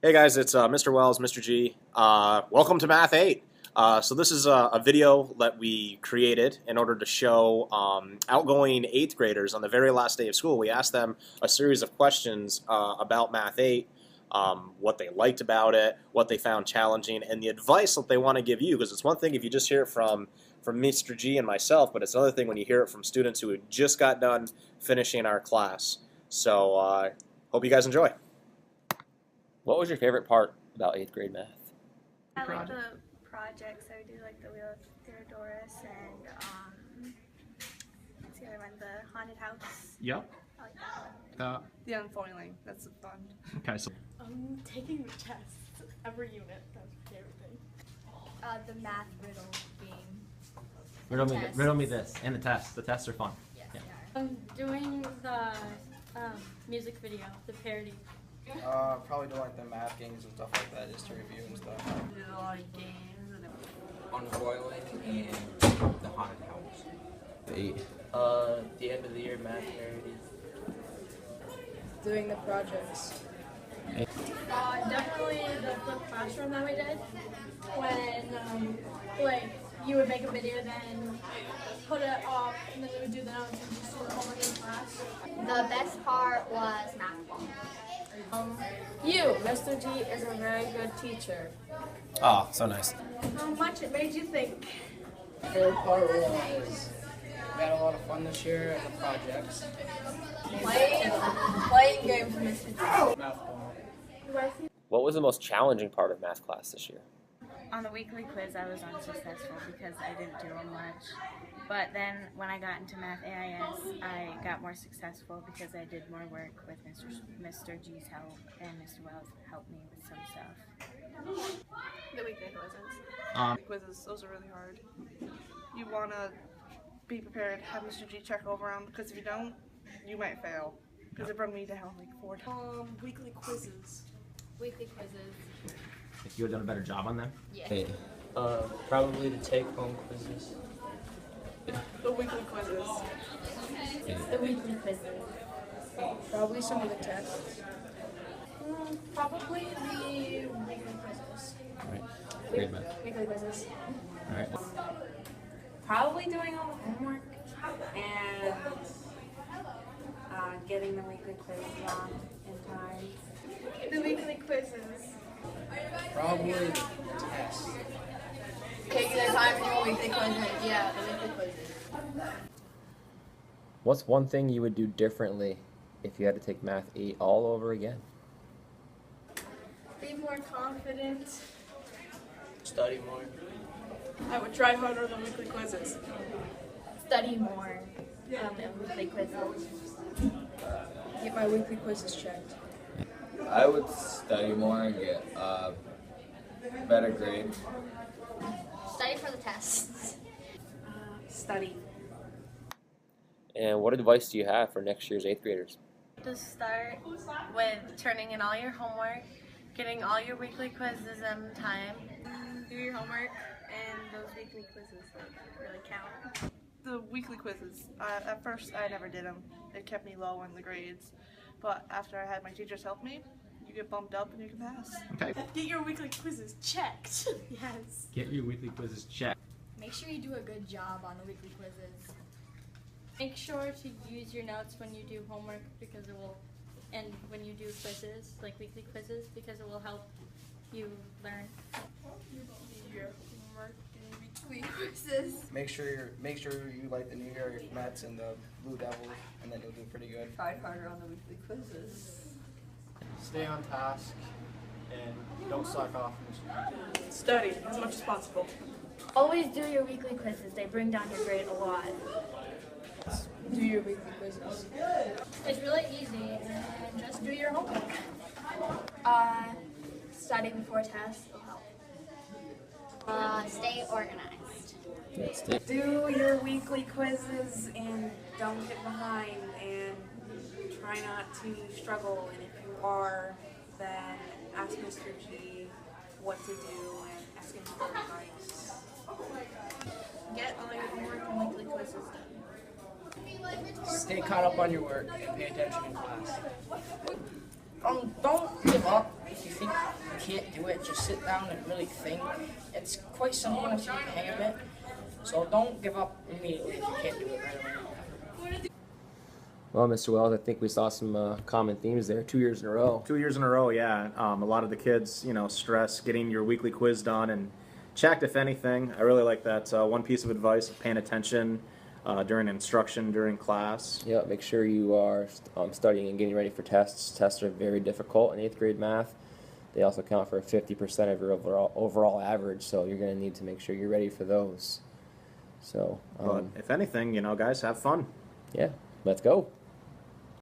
Hey guys, it's Mr. Wells, Mr. G. Welcome to Math 8. So this is a video that we created in order to show outgoing 8th graders on the very last day of school. We asked them a series of questions about Math 8, what they liked about it, what they found challenging, and the advice that they want to give you, because it's one thing if you just hear it from Mr. G and myself, but it's another thing when you hear it from students who just got done finishing our class. So hope you guys enjoy. What was your favorite part about 8th grade math? I like the projects. I do like the Wheel of Theodorus and what's the other one? The haunted house. Yep. I like that one. The unfoiling, that's fun. Okay, so Taking the tests every unit. That's my favorite thing. The math riddle game. riddle me this and the tests. The tests are fun. Yes, Yeah. Doing the music video, the parody. Probably doing like the math games and stuff like that, just to review and stuff. Did a lot of games and Unfoiling and the haunted house. 8. The end of the year math parodies. doing the projects. Definitely the flipped classroom that we did. When like you would make a video, then put it up, and then we would do the notes and just do the homework in class. The best part was math ball. Mr. G is a very good teacher. Oh, so nice. How much it made you think? Favorite part was we had a lot of fun this year and the projects. Playing games with Mr. G. Math ball. What was the most challenging part of math class this year? On the weekly quiz, I was unsuccessful because I didn't do much. But then when I got into Math AIS, I got more successful because I did more work with Mr. G's help, and Mr. Wells helped me with some stuff. The weekly quizzes, those are really hard. You want to be prepared, have Mr. G check over them, because if you don't, you might fail. Because it brought me down like 4 times. Weekly quizzes. Weekly quizzes. if you had done a better job on them. Yeah. Probably the take-home quizzes. The weekly quizzes. The weekly quizzes. Probably some of the tests. Probably the weekly quizzes. Alright. Grade math. Weekly quizzes. Alright. Probably doing all the homework and getting the weekly quiz on in time. The weekly quizzes. Probably the test. Taking their time to do weekly quizzes. Yeah, the weekly quizzes. What's one thing you would do differently if you had to take Math 8 all over again? Be more confident. Study more. I would try harder than weekly quizzes. Study more. And weekly quizzes. Get my weekly quizzes checked. I would study more and get a better grade. Study for the tests. Study. And what advice do you have for next year's 8th graders? Just start with turning in all your homework, getting all your weekly quizzes on time. Do your homework, and those weekly quizzes really count. The weekly quizzes, at first I never did them. It kept me low in the grades. But after I had my teachers help me, you get bumped up and you can pass. Okay. Get your weekly quizzes checked. Yes. Get your weekly quizzes checked. Make sure you do a good job on the weekly quizzes. Make sure to use your notes when you do homework because it will, and when you do quizzes, like weekly quizzes, because it will help you learn. Your homework and weekly Quizzes. Make sure you like the New York Mets and the Blue Devils, and then you'll do pretty good. Try harder on the weekly quizzes. Stay on task and don't suck off. Study as much as possible. Always do your weekly quizzes. They bring down your grade a lot. Do your weekly quizzes. It's really easy, and just do your homework. Study before tests will help. Stay organized. Do your weekly quizzes and don't get behind and try not to struggle. And if you are, then ask Mr. G what to do and ask him for advice. Get all your homework and weekly quizzes done. Stay caught up on your work and pay attention in class. Don't give up if you think can't do it, just sit down and really think. It's quite simple once you get the hang of it. So don't give up immediately if you can't do it right away. Well, Mr. Wells, I think we saw some common themes there. 2 years in a row. 2 years in a row, yeah. A lot of the kids, stress getting your weekly quiz done and checked, if anything. I really like that one piece of advice of paying attention during instruction, during class. Yeah, make sure you are studying and getting ready for tests. Tests are very difficult in 8th grade math. They also count for 50% of your overall average, so you're going to need to make sure you're ready for those. So, But if anything, guys, have fun. Yeah, let's go.